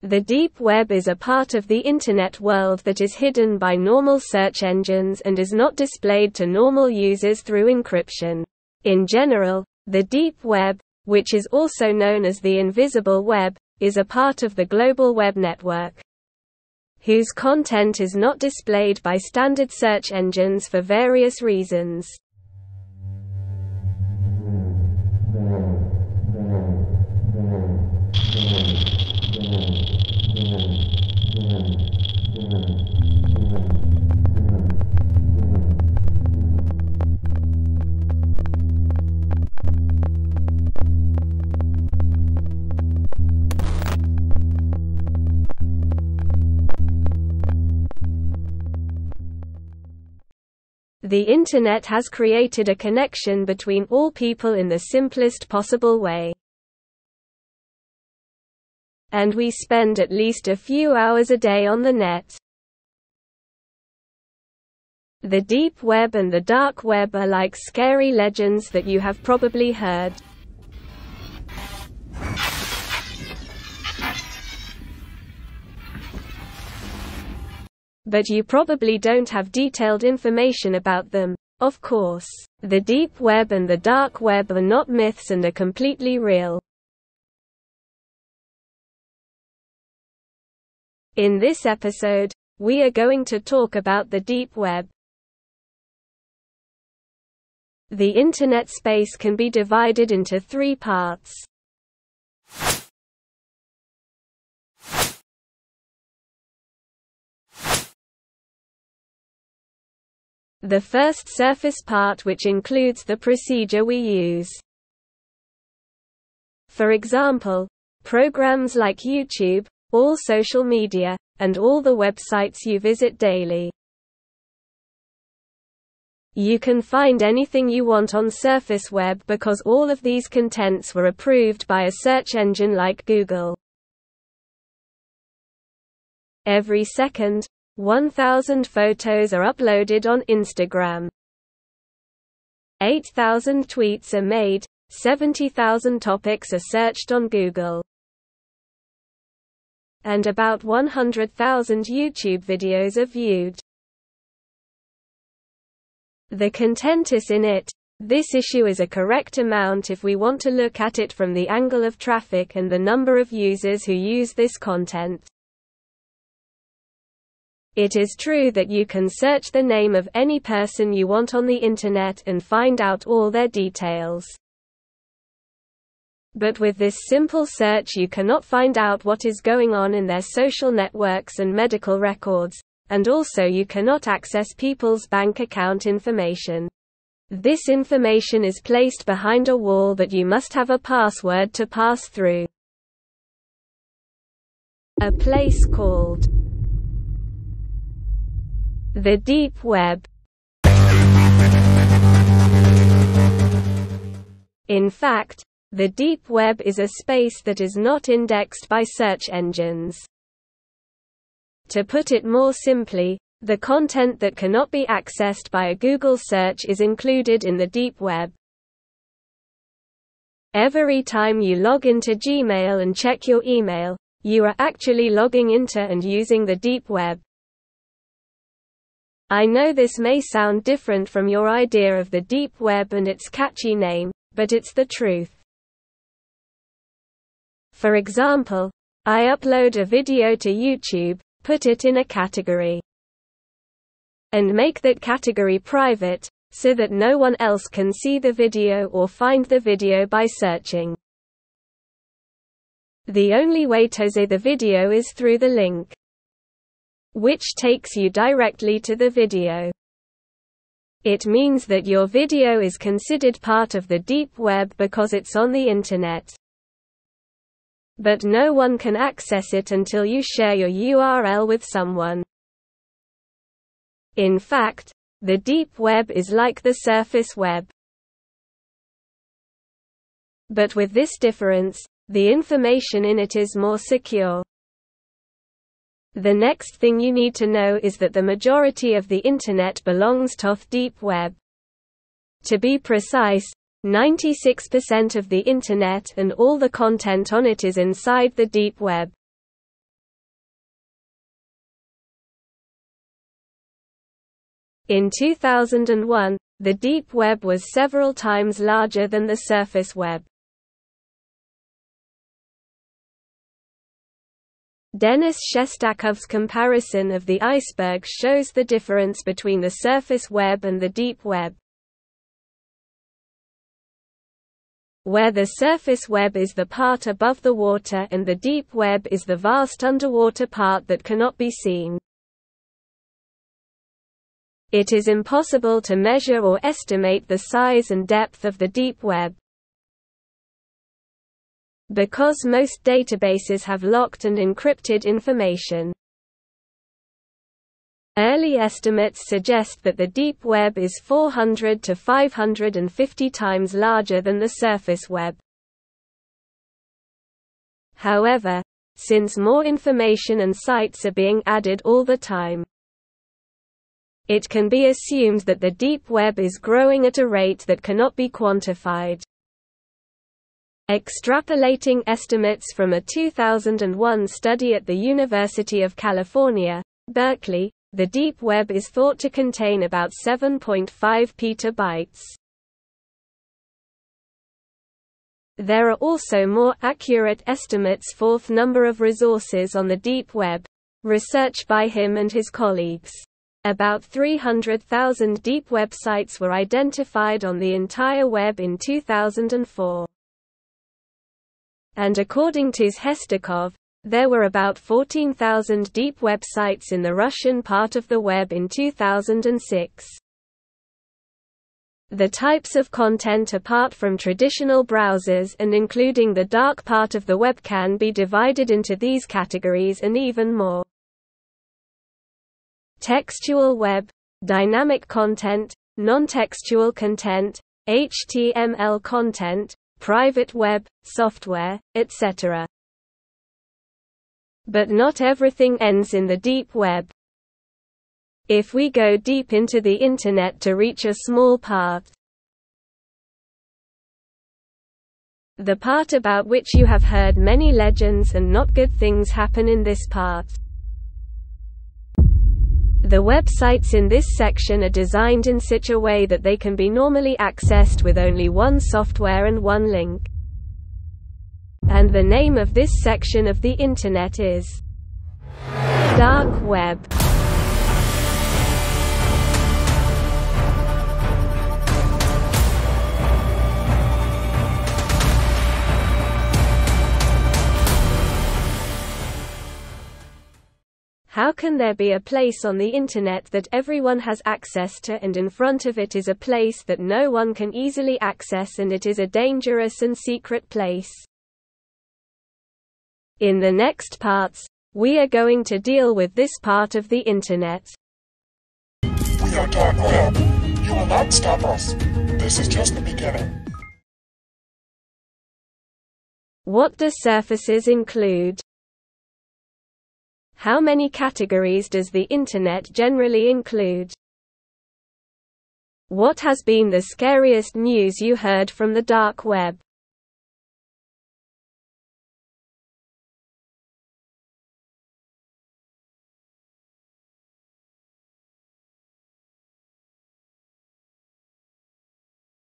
The deep web is a part of the Internet world that is hidden by normal search engines and is not displayed to normal users through encryption. In general, the deep web, which is also known as the invisible web, is a part of the global web network, whose content is not displayed by standard search engines for various reasons. The Internet has created a connection between all people in the simplest possible way. And we spend at least a few hours a day on the net. The deep web and the dark web are like scary legends that you have probably heard. But you probably don't have detailed information about them. Of course, the deep web and the dark web are not myths and are completely real. In this episode, we are going to talk about the deep web. The Internet space can be divided into 3 parts. The first surface part, which includes the procedure we use. For example, programs like YouTube, all social media, and all the websites you visit daily. You can find anything you want on surface web because all of these contents were approved by a search engine like Google. Every second, 1,000 photos are uploaded on Instagram. 8,000 tweets are made, 70,000 topics are searched on Google. And about 100,000 YouTube videos are viewed. The content is in it. This issue is a correct amount if we want to look at it from the angle of traffic and the number of users who use this content. It is true that you can search the name of any person you want on the Internet and find out all their details. But with this simple search you cannot find out what is going on in their social networks and medical records, and also you cannot access people's bank account information. This information is placed behind a wall that you must have a password to pass through. A place called the deep web. In fact, the deep web is a space that is not indexed by search engines. To put it more simply, the content that cannot be accessed by a Google search is included in the deep web. Every time you log into Gmail and check your email, you are actually logging into and using the deep web. I know this may sound different from your idea of the deep web and its catchy name, but it's the truth. For example, I upload a video to YouTube, put it in a category, and make that category private, so that no one else can see the video or find the video by searching. The only way to see the video is through the link, which takes you directly to the video. It means that your video is considered part of the deep web because it's on the Internet. But no one can access it until you share your URL with someone. In fact, the deep web is like the surface web. But with this difference, the information in it is more secure. The next thing you need to know is that the majority of the Internet belongs to the deep web. To be precise, 96% of the Internet and all the content on it is inside the deep web. In 2001, the deep web was several times larger than the surface web. Denis Shestakov's comparison of the iceberg shows the difference between the surface web and the deep web. Where the surface web is the part above the water and the deep web is the vast underwater part that cannot be seen. It is impossible to measure or estimate the size and depth of the deep web. Because most databases have locked and encrypted information. Early estimates suggest that the deep web is 400 to 550 times larger than the surface web. However, since more information and sites are being added all the time, it can be assumed that the deep web is growing at a rate that cannot be quantified. Extrapolating estimates from a 2001 study at the University of California, Berkeley, the deep web is thought to contain about 7.5 petabytes. There are also more accurate estimates for the number of resources on the deep web, research by him and his colleagues. About 300,000 deep websites were identified on the entire web in 2004. And according to Shestakov, there were about 14,000 deep websites in the Russian part of the web in 2006. The types of content apart from traditional browsers and including the dark part of the web can be divided into these categories and even more. Textual web, dynamic content, non-textual content, HTML content, private web, software, etc. But not everything ends in the deep web. If we go deep into the Internet to reach a small part, the part about which you have heard many legends and not good things happen in this part. The websites in this section are designed in such a way that they can be normally accessed with only one software and one link. And the name of this section of the Internet is Dark Web. How can there be a place on the Internet that everyone has access to and in front of it is a place that no one can easily access and it is a dangerous and secret place? In the next parts, we are going to deal with this part of the Internet. We are Dark Web. You will not stop us. This is just the beginning. What do surfaces include? How many categories does the Internet generally include? What has been the scariest news you heard from the dark web?